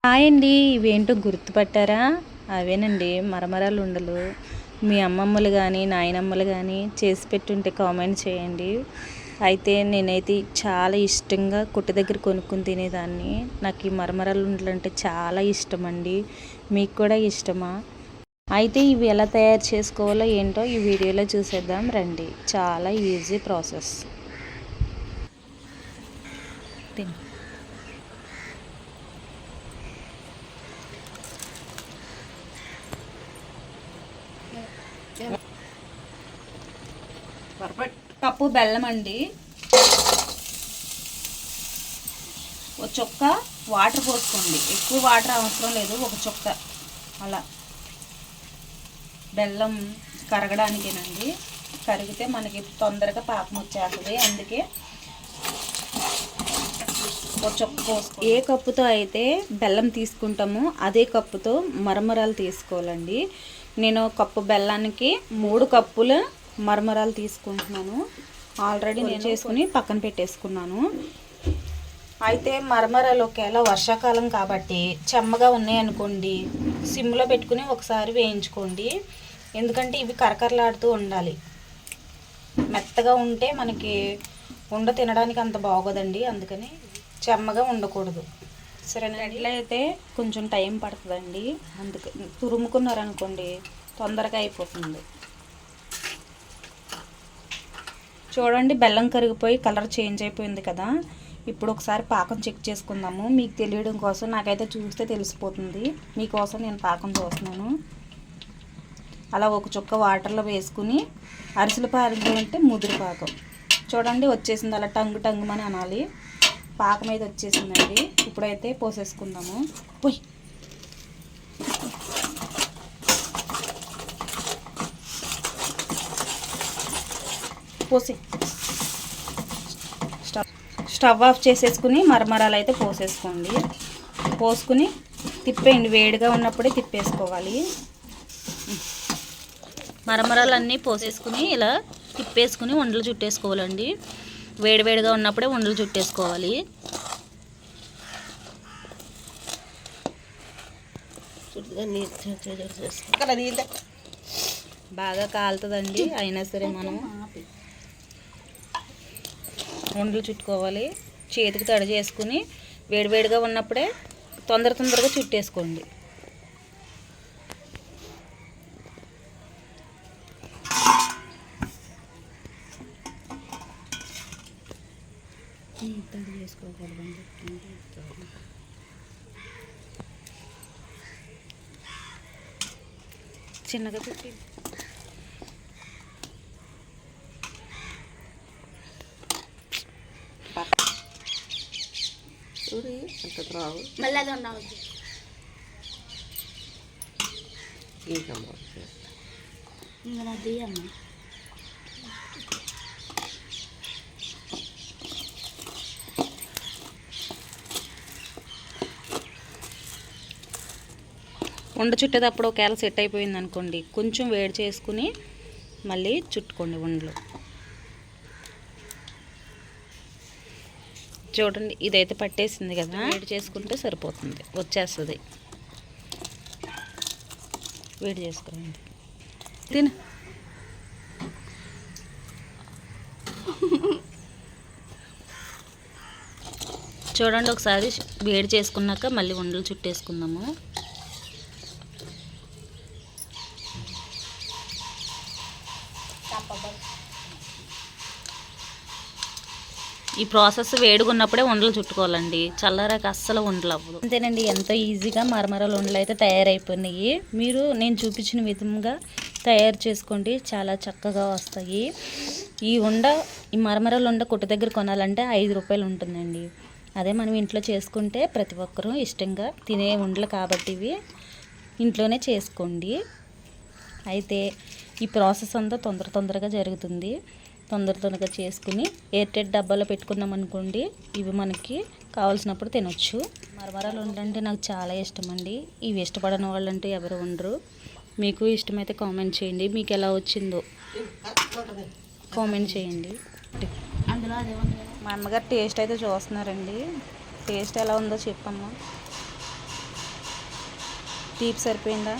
Hi అండి, ఇవేంటో గుర్తుపట్టారా? అవేనండి మరమరాలు ఉండలు. మీ అమ్మమ్మలు కానీ నాయనమ్మలు కానీ చేసి పెట్టుంటే కామెంట్ చేయండి. అయితే నేనైతే చాలా ఇష్టంగా కొట్టు దగ్గర కొనుక్కొని తినేదాన్ని. నాకు ఈ మరమరాలు ఉండలు అంటే చాలా ఇష్టం అండి. మీకు కూడా ఇష్టమా? అయితే ఇవి ఎలా తయారు చేసుకోవాలో ఏంటో ఈ వీడియోలో చూసేద్దాం రండి. చాలా ఈజీ ప్రాసెస్. కప్పు బెల్లం అండి, ఒక చుక్క వాటర్ పోసుకోండి. ఎక్కువ వాటర్ అవసరం లేదు, ఒక చుక్క అలా. బెల్లం కరగడానికేనండి, కరిగితే మనకి తొందరగా పాకం వచ్చేస్తుంది. అందుకే ఒక చుక్క పోసుకో. ఏ కప్పుతో అయితే బెల్లం తీసుకుంటామో అదే కప్పుతో మరమరాలు తీసుకోవాలండి. నేను కప్పు బెల్లానికి 3 కప్పుల మరమరాలు తీసుకుంటున్నాను. ఆల్రెడీ నేను చేసుకుని పక్కన పెట్టేసుకున్నాను. అయితే మరమరాలు ఒకవేళ వర్షాకాలం కాబట్టి చెమ్మగా ఉన్నాయనుకోండి, సిమ్లో పెట్టుకుని ఒకసారి వేయించుకోండి. ఎందుకంటే ఇవి కరకరలాడుతూ ఉండాలి. మెత్తగా ఉంటే మనకి ఉండ తినడానికి అంత బాగోదండి, అందుకని చెమ్మగా ఉండకూడదు. సరేనా? ఎట్లయితే కొంచెం టైం పడుతుందండి, అందుకని తురుముకున్నారనుకోండి తొందరగా అయిపోతుంది. చూడండి, బెల్లం కరిగిపోయి కలర్ చేంజ్ అయిపోయింది కదా. ఇప్పుడు ఒకసారి పాకం చెక్ చేసుకుందాము. మీకు తెలియడం కోసం, నాకైతే చూస్తే తెలిసిపోతుంది, మీకోసం నేను పాకం చూస్తున్నాను. అలా ఒక చుక్క వాటర్లో వేసుకుని అరిసెల పాకం అంటే ముదురు పాకం చూడండి వచ్చేసింది. అలా టంగు టంగుమని అనాలి. పాకం అయితే వచ్చేసిందండి. ఇప్పుడైతే పోసేసుకుందాము. పోయి పోసి స్టవ్ ఆఫ్ చేసేసుకుని మరమరాలు అయితే పోసేసుకోండి. పోసుకుని తిప్పేయండి, వేడిగా ఉన్నప్పుడే తిప్పేసుకోవాలి. మరమరాలన్నీ పోసేసుకుని ఇలా తిప్పేసుకుని ఉండలు చుట్టేసుకోవాలండి. వేడివేడిగా ఉన్నప్పుడే ఉండలు చుట్టేసుకోవాలి. బాగా కాలుతుందండి, అయినా సరే మనం ఉండలు చుట్టుకోవాలి. చేతికి తడి చేసుకుని వేడివేడిగా ఉన్నప్పుడే తొందరగా చుట్టేసుకోండి. తడి చేసుకోకూడదండి, చిన్నగా చుట్టి అంత రావు. మళ్ళీ అది ఉండవు. ఉండ చుట్టేటప్పుడు ఒకవేళ సెట్ అయిపోయింది అనుకోండి, కొంచెం వేడి చేసుకుని మళ్ళీ చుట్టుకోండి ఉండలు. చూడండి, ఇదైతే పట్టేసింది కదా, వేడి చేసుకుంటే సరిపోతుంది, వచ్చేస్తుంది. వేడి చేసుకోండి, తిను. చూడండి, ఒకసారి వేడి చేసుకున్నాక మళ్ళీ ఉండలు చుట్టేసుకుందాము. ఈ ప్రాసెస్ వేడిగా ఉన్నప్పుడే ఉండలు చుట్టుకోవాలండి, చల్లారాక అస్సలు ఉండలు అవ్వదు. అంతేనండి, ఎంతో ఈజీగా మరమరాలు ఉండలు అయితే తయారైపోయినాయి. మీరు నేను చూపించిన విధంగా తయారు చేసుకోండి, చాలా చక్కగా వస్తాయి. ఈ మరమరాలు ఉండ కొట్టు దగ్గర కొనాలంటే 5 రూపాయలు ఉంటుందండి. అదే మనం ఇంట్లో చేసుకుంటే ప్రతి ఒక్కరూ ఇష్టంగా తినే ఉండలు కాబట్టి ఇవి ఇంట్లోనే చేసుకోండి. అయితే ఈ ప్రాసెస్ అంతా తొందరగా జరుగుతుంది. తొందరగా చేసుకుని ఎయిర్టైట్ డబ్బాలో పెట్టుకున్నాం అనుకోండి, ఇవి మనకి కావాల్సినప్పుడు తినొచ్చు. మరమరాలు ఉండంటే నాకు చాలా ఇష్టం అండి. ఇవి ఇష్టపడని వాళ్ళంటే ఎవరు ఉండరు. మీకు ఇష్టమైతే కామెంట్ చేయండి, మీకు ఎలా వచ్చిందో కామెంట్ చేయండి. మా అమ్మగారు టేస్ట్ అయితే చూస్తున్నారండి, టేస్ట్ ఎలా ఉందో చెప్పమ్మా. తీపి సరిపోయిందా?